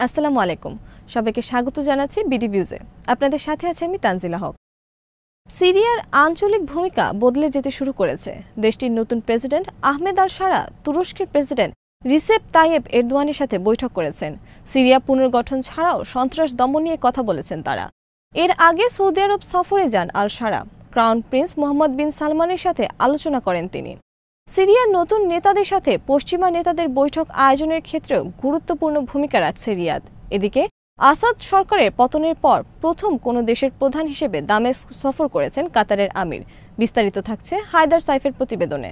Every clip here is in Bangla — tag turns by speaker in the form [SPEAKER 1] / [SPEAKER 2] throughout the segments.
[SPEAKER 1] আসসালামু আলাইকুম। সবাইকে স্বাগত জানাচ্ছি বিডি ভিউজে। আপনাদের সাথে আছে আমি তানজিলা হক। সিরিয়ার আঞ্চলিক ভূমিকা বদলে যেতে শুরু করেছে। দেশটির নতুন প্রেসিডেন্ট আহমেদ আল শারা তুরস্কের প্রেসিডেন্ট রিসেপ তাইয়েব এরদোয়ানের সাথে বৈঠক করেছেন। সিরিয়া পুনর্গঠন ছাড়াও সন্ত্রাস দমন নিয়ে কথা বলেছেন তারা। এর আগে সৌদি আরব সফরে যান আল শারা। ক্রাউন প্রিন্স মোহাম্মদ বিন সালমানের সাথে আলোচনা করেন তিনি। সিরিয়ার নতুন নেতাদের সাথে পশ্চিমা নেতাদের বৈঠক আয়োজনের ক্ষেত্রেও গুরুত্বপূর্ণ ভূমিকা রাখছে রিয়াদ। এদিকে আসাদ সরকারের পতনের পর প্রথম কোনো দেশের প্রধান হিসেবে দামেস্ক সফর করেছেন কাতারের আমির। বিস্তারিত থাকছে হায়দার সাইফের প্রতিবেদনে।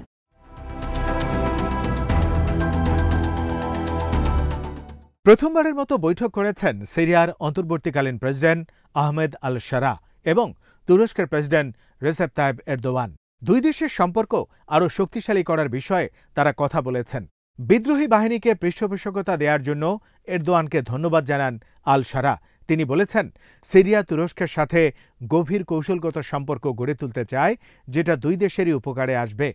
[SPEAKER 2] প্রথমবারের মতো বৈঠক করেছেন সিরিয়ার অন্তর্বর্তীকালীন প্রেসিডেন্ট আহমেদ আল শারা এবং তুরস্কের প্রেসিডেন্ট রেসেপ তাইয়েব এরদোয়ান। দুই দেশের সম্পর্ক আরও শক্তিশালী করার বিষয়ে তারা কথা বলেছেন। বিদ্রোহী বাহিনীকে পৃষ্ঠপোষকতা দেওয়ার জন্য এরদোয়ানকে ধন্যবাদ জানান আল শারা। তিনি বলেছেন, সিরিয়া তুরস্কের সাথে গভীর কৌশলগত সম্পর্ক গড়ে তুলতে চায়, যেটা দুই দেশেরই উপকারে আসবে।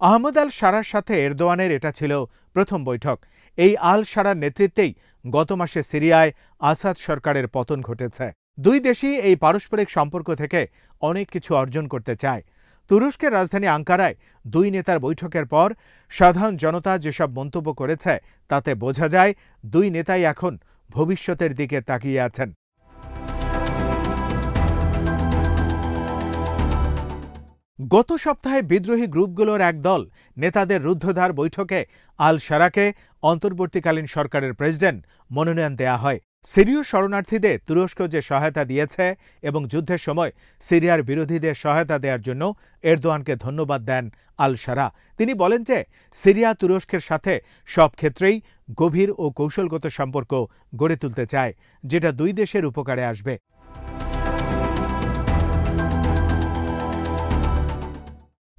[SPEAKER 2] আহমদ আল শারার সাথে এরদোয়ানের এটা ছিল প্রথম বৈঠক। এই আল শারার নেতৃত্বেই গত মাসে সিরিয়ায় আসাদ সরকারের পতন ঘটেছে। দুই দেশই এই পারস্পরিক সম্পর্ক থেকে অনেক কিছু অর্জন করতে চায়। তুরস্কের রাজধানী আঙ্কারায় দুই নেতার বৈঠকের পর সাধারণ জনতা যেসব মন্তব্য করেছে তাতে বোঝা যায় দুই নেতাই এখন ভবিষ্যতের দিকে তাকিয়ে আছেন। গত সপ্তাহে বিদ্রোহী গ্রুপগুলোর এক দল নেতাদের রুদ্ধদ্বার বৈঠকে আল শারাকে অন্তর্বর্তীকালীন সরকারের প্রেসিডেন্ট মনোনয়ন দেয়া হয়। সিরীয় শরণার্থীদের তুরস্ক যে সহায়তা দিয়েছে এবং যুদ্ধের সময় সিরিয়ার বিরোধীদের সহায়তা দেওয়ার জন্য এরদোয়ানকে ধন্যবাদ দেন আল শারা। তিনি বলেন যে সিরিয়া তুরস্কের সাথে সব ক্ষেত্রেই গভীর ও কৌশলগত সম্পর্ক গড়ে তুলতে চায়, যেটা দুই দেশের উপকারে আসবে।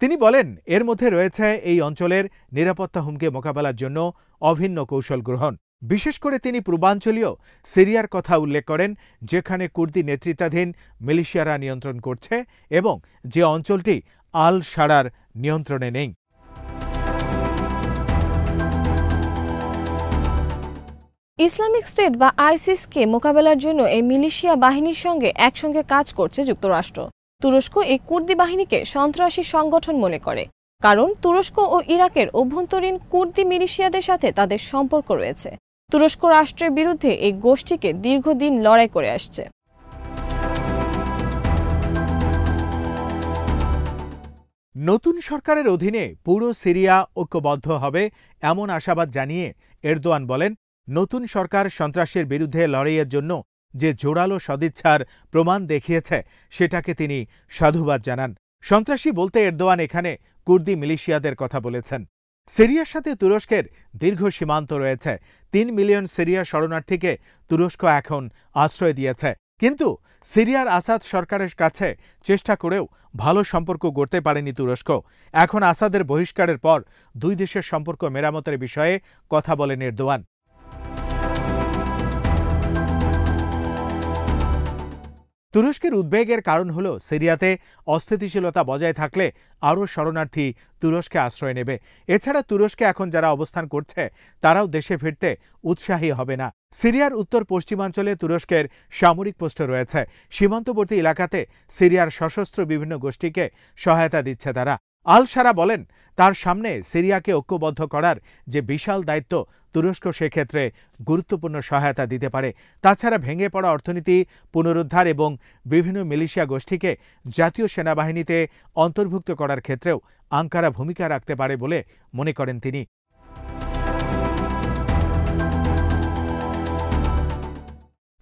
[SPEAKER 2] তিনি বলেন, এর মধ্যে রয়েছে এই অঞ্চলের নিরাপত্তা হুমকি মোকাবেলার জন্য অভিন্ন কৌশল গ্রহণ। বিশেষ করে তিনি পূর্বাঞ্চলীয় সিরিয়ার কথা উল্লেখ করেন, যেখানে কুর্দি নেতৃত্বাধীন মিলিশিয়ারা নিয়ন্ত্রণ করছে এবং যে অঞ্চলটি আল শারার নিয়ন্ত্রণে নেই।
[SPEAKER 1] ইসলামিক স্টেট বা আইসিসকে মোকাবেলার জন্য এই মিলিশিয়া বাহিনীর সঙ্গে একসঙ্গে কাজ করছে যুক্তরাষ্ট্র। তুরস্ক এই কুর্দি বাহিনীকে সন্ত্রাসী সংগঠন মনে করে, কারণ তুরস্ক ও ইরাকের অভ্যন্তরীণ কুর্দি মিলিশিয়াদের সাথে তাদের সম্পর্ক রয়েছে। তুরস্ক রাষ্ট্রের বিরুদ্ধে এই গোষ্ঠীকে দীর্ঘদিন লড়াই করে আসছে।
[SPEAKER 2] নতুন সরকারের অধীনে পুরো সিরিয়া ঐক্যবদ্ধ হবে এমন আশাবাদ জানিয়ে এরদোয়ান বলেন, নতুন সরকার সন্ত্রাসের বিরুদ্ধে লড়াইয়ের জন্য যে জোরালো সদিচ্ছার প্রমাণ দেখিয়েছে সেটাকে তিনি সাধুবাদ জানান। সন্ত্রাসী বলতে এরদোয়ান এখানে কুর্দি মিলিশিয়াদের কথা বলেছেন। সিরিয়ার সাথে তুরস্কের দীর্ঘ সীমান্ত রয়েছে। ৩ মিলিয়ন সিরিয়া শরণার্থীকে তুরস্ক এখন আশ্রয় দিয়েছে। কিন্তু সিরিয়ার আসাদ সরকারের কাছে চেষ্টা করেও ভালো সম্পর্ক গড়তে পারেনি তুরস্ক। এখন আসাদের বহিষ্কারের পর দুই দেশের সম্পর্ক মেরামতের বিষয়ে কথা বলেন এরদোয়ান। তুরস্কের উদ্বেগের কারণ হল, সিরিয়াতে অস্থিতিশীলতা বজায় থাকলে আরও শরণার্থী তুরস্কে আশ্রয় নেবে। এছাড়া তুরস্কে এখন যারা অবস্থান করছে তারাও দেশে ফিরতে উৎসাহী হবে না। সিরিয়ার উত্তর পশ্চিমাঞ্চলে তুরস্কের সামরিক পোস্ট রয়েছে। সীমান্তবর্তী এলাকাতে সিরিয়ার সশস্ত্র বিভিন্ন গোষ্ঠীকে সহায়তা দিচ্ছে তারা। আল শারা বলেন, তার সামনে সিরিয়াকে ঐক্যবদ্ধ করার যে বিশাল দায়িত্ব, তুরস্ক সেক্ষেত্রে গুরুত্বপূর্ণ সহায়তা দিতে পারে। তাছাড়া ভেঙে পড়া অর্থনীতি পুনরুদ্ধার এবং বিভিন্ন মিলিশিয়া গোষ্ঠীকে জাতীয় সেনাবাহিনীতে অন্তর্ভুক্ত করার ক্ষেত্রেও আঙ্কারা ভূমিকা রাখতে পারে বলে মনে করেন তিনি।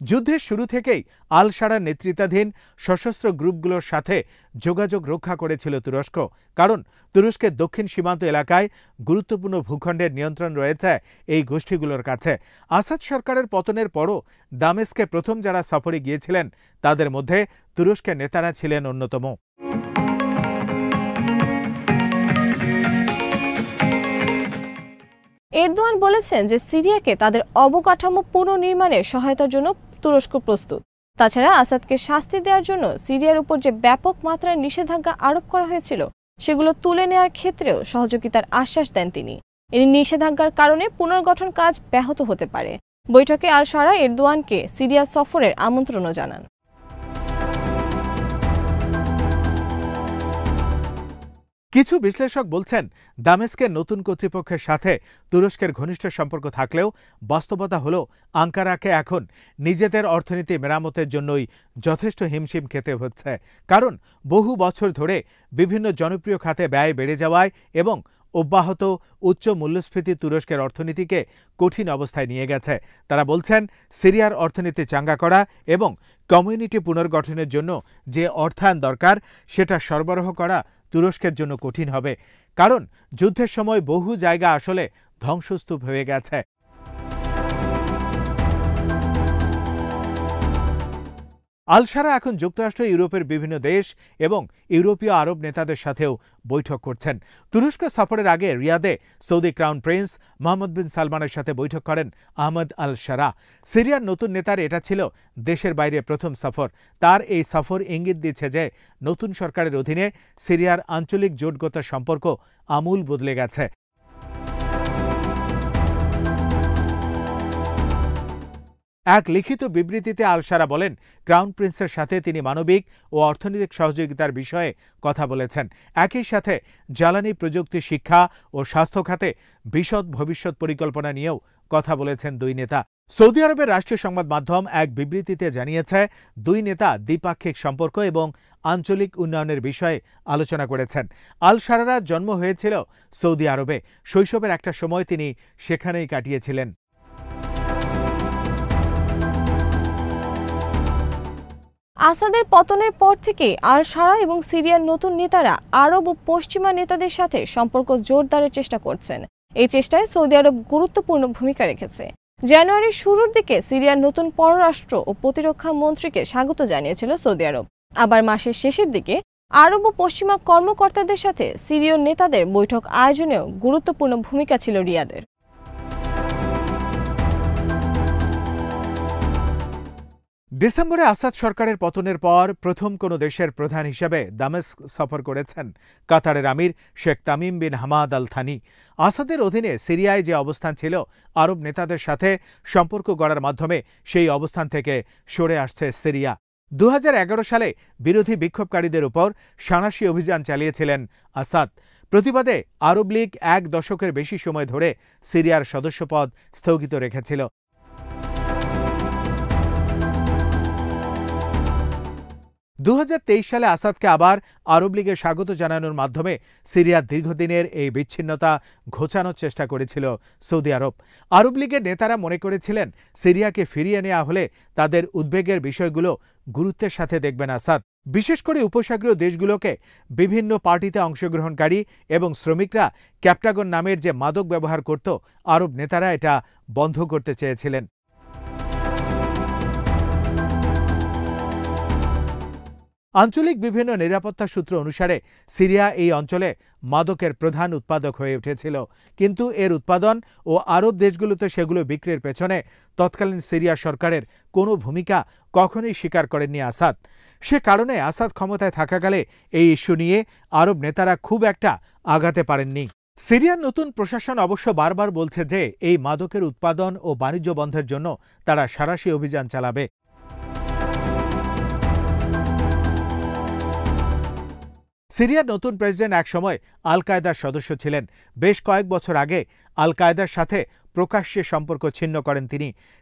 [SPEAKER 2] যুদ্ধের শুরু থেকেই আল শারার নেতৃত্বাধীন সশস্ত্র গ্রুপগুলোর সাথে যোগাযোগ রক্ষা করেছিল তুরস্ক, কারণ তুরস্কের দক্ষিণ সীমান্ত এলাকায় গুরুত্বপূর্ণ ভূখণ্ডের নিয়ন্ত্রণ রয়েছে এই গোষ্ঠীগুলোর কাছে। আসাদ সরকারের পতনের পরও দামেস্কে প্রথম যারা সফরে গিয়েছিলেন তাদের মধ্যে তুরস্কের নেতারা ছিলেন অন্যতম।
[SPEAKER 1] এরদোয়ান বলেছেন যে সিরিয়াকে তাদের অবকাঠামো পুনর্নির্মাণের সহায়তার জন্য তুরস্ক প্রস্তুত। তাছাড়া আসাদকে শাস্তি দেওয়ার জন্য সিরিয়ার উপর যে ব্যাপক মাত্রায় নিষেধাজ্ঞা আরোপ করা হয়েছিল সেগুলো তুলে নেওয়ার ক্ষেত্রেও সহযোগিতার আশ্বাস দেন তিনি। এই নিষেধাজ্ঞার কারণে পুনর্গঠন কাজ ব্যাহত হতে পারে। বৈঠকে আল শারা এরদোয়ানকে সিরিয়া সফরের আমন্ত্রণও জানান।
[SPEAKER 2] কিছু বিশ্লেষক বলছেন, দামেস্কের নতুন কর্তৃপক্ষের সাথে তুরস্কের ঘনিষ্ঠ সম্পর্ক থাকলেও বাস্তবতা হল আঙ্কারাকে এখন নিজেদের অর্থনীতি মেরামতের জন্যই যথেষ্ট হিমশিম খেতে হচ্ছে। কারণ বহু বছর ধরে বিভিন্ন জনপ্রিয় খাতে ব্যয় বেড়ে যাওয়ায় এবং অব্যাহত উচ্চ মূল্যস্ফীতি তুরস্কের অর্থনীতিকে কঠিন অবস্থায় নিয়ে গেছে। তারা বলছেন, সিরিয়ার অর্থনীতি চাঙ্গা করা এবং কমিউনিটি পুনর্গঠনের জন্য যে অর্থায়ন দরকার সেটা সরবরাহ করা তুরস্কের জন্য কঠিন হবে। কারণ যুদ্ধের সময় বহু জায়গা আসলে ধ্বংসস্তূপ হয়ে গেছে। আল শারা এখন যুক্তরাষ্ট্র, ইউরোপের বিভিন্ন দেশ এবং ইউরোপীয় আরব নেতাদের সাথেও বৈঠক করছেন। তুরস্ক সফরের আগে রিয়াদে সৌদি ক্রাউন প্রিন্স মোহাম্মদ বিন সালমানের সাথে বৈঠক করেন আহমদ আল শারা। সিরিয়ার নতুন নেতার এটা ছিল দেশের বাইরে প্রথম সফর। তার এই সফর ইঙ্গিত দিচ্ছে যে নতুন সরকারের অধীনে সিরিয়ার আঞ্চলিক জোটগত সম্পর্ক আমূল বদলে গেছে। এক লিখিত বিবৃতিতে আল শারা বলেন, ক্রাউন প্রিন্সের সাথে তিনি মানবিক ও অর্থনৈতিক সহযোগিতার বিষয়ে কথা বলেছেন। একই সাথে জ্বালানি, প্রযুক্তি, শিক্ষা ও স্বাস্থ্য খাতে বিশদ ভবিষ্যৎ পরিকল্পনা নিয়েও কথা বলেছেন দুই নেতা। সৌদি আরবের রাষ্ট্রীয় সংবাদ মাধ্যম এক বিবৃতিতে জানিয়েছে, দুই নেতা দ্বিপাক্ষিক সম্পর্ক এবং আঞ্চলিক উন্নয়নের বিষয়ে আলোচনা করেছেন। আল শারার জন্ম হয়েছিল সৌদি আরবে। শৈশবের একটা সময় তিনি সেখানেই কাটিয়েছিলেন।
[SPEAKER 1] আসাদের পতনের পর থেকে আল শারা এবং সিরিয়ার নতুন নেতারা আরব ও পশ্চিমা নেতাদের সাথে সম্পর্ক জোরদারের চেষ্টা করছেন। এই চেষ্টায় সৌদি আরব গুরুত্বপূর্ণ ভূমিকা রেখেছে। জানুয়ারির শুরুর দিকে সিরিয়ার নতুন পররাষ্ট্র ও প্রতিরক্ষা মন্ত্রীকে স্বাগত জানিয়েছিল সৌদি আরব। আবার মাসের শেষের দিকে আরব ও পশ্চিমা কর্মকর্তাদের সাথে সিরীয় নেতাদের বৈঠক আয়োজনেও গুরুত্বপূর্ণ ভূমিকা ছিল রিয়াদের।
[SPEAKER 2] ডিসেম্বরে আসাদ সরকারের পতনের পর প্রথম কোনো দেশের প্রধান হিসেবে দামেস্ক সফর করেছেন কাতারের আমির Sheikh Tamim bin Hamad Al Thani. আসাদের অধীনে সিরিয়ায় যে অবস্থান ছিল, আরব নেতাদের সাথে সম্পর্ক গড়ার মাধ্যমে সেই অবস্থান থেকে সরে আসছে সিরিয়া। 2011 সালে বিরোধী বিক্ষোভকারীদের উপর সাঁড়াশি অভিযান চালিয়েছিলেন আসাদ। প্রতিবাদে আরব লীগ 1 দশকের বেশি সময় ধরে সিরিয়ার সদস্যপদ স্থগিত রেখেছিল। 2023 সালে আসাদকে আবার আরব লীগে স্বাগত জানানোর মাধ্যমে সিরিয়ার দীর্ঘদিনের এই বিচ্ছিন্নতা ঘোচানোর চেষ্টা করেছিল সৌদি আরব। আরব লীগের নেতারা মনে করেছিলেন, সিরিয়াকে ফিরিয়ে নেওয়া হলে তাদের উদ্বেগের বিষয়গুলো গুরুত্বের সাথে দেখবেন আসাদ। বিশেষ করে উপসাগরীয় দেশগুলোকে বিভিন্ন পার্টিতে অংশগ্রহণকারী এবং শ্রমিকরা ক্যাপটাগন নামের যে মাদক ব্যবহার করত, আরব নেতারা এটা বন্ধ করতে চেয়েছিলেন। আঞ্চলিক বিভিন্ন নিরাপত্তা সূত্র অনুসারে সিরিয়া এই অঞ্চলে মাদকের প্রধান উৎপাদক হয়ে উঠেছিল। কিন্তু এর উৎপাদন ও আরব দেশগুলোতে সেগুলো বিক্রির পেছনে তৎকালীন সিরিয়া সরকারের কোনো ভূমিকা কখনোই স্বীকার করেননি আসাদ। সে কারণে আসাদ ক্ষমতায় থাকাকালে এই ইস্যু নিয়ে আরব নেতারা খুব একটা আগাতে পারেননি। সিরিয়ার নতুন প্রশাসন অবশ্য বারবার বলছে যে এই মাদকের উৎপাদন ও বাণিজ্য বন্ধের জন্য তারা সাঁড়াশি অভিযান চালাবে। সিরিয়ার নতুন প্রেসিডেন্ট একসময় আল কায়দার সদস্য ছিলেন। বেশ কয়েক বছর আগে আল কায়দার সাথে প্রকাশ্যে সম্পর্ক ছিন্ন করেন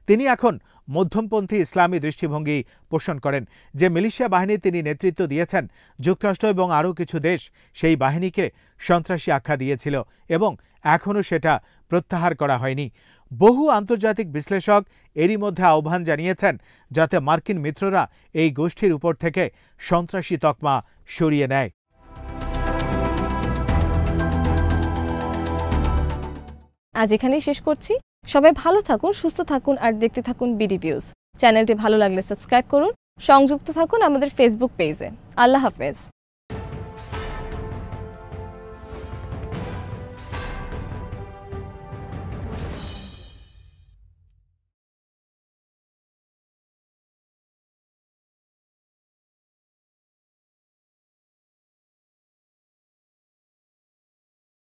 [SPEAKER 2] তিনি এখন মধ্যমপন্থী ইসলামী দৃষ্টিভঙ্গি পোষণ করেন। যে মিলিশিয়া বাহিনী তিনি নেতৃত্ব দিয়েছেন, যুক্তরাষ্ট্র এবং আরও কিছু দেশ সেই বাহিনীকে সন্ত্রাসী আখ্যা দিয়েছিল এবং এখনও সেটা প্রত্যাহার করা হয়নি। বহু আন্তর্জাতিক বিশ্লেষক এরই মধ্যে আহ্বান জানিয়েছেন যাতে মার্কিন মিত্ররা এই গোষ্ঠীর উপর থেকে সন্ত্রাসী তকমা সরিয়ে নেয়।
[SPEAKER 1] আজ এখানেই শেষ করছি। সবাই ভালো থাকুন, সুস্থ থাকুন আর দেখতে থাকুন বিডি ভিউজ। চ্যানেলটি ভালো লাগলে সাবস্ক্রাইব করুন। সংযুক্ত থাকুন আমাদের ফেসবুক পেজে। আল্লাহ হাফেজ।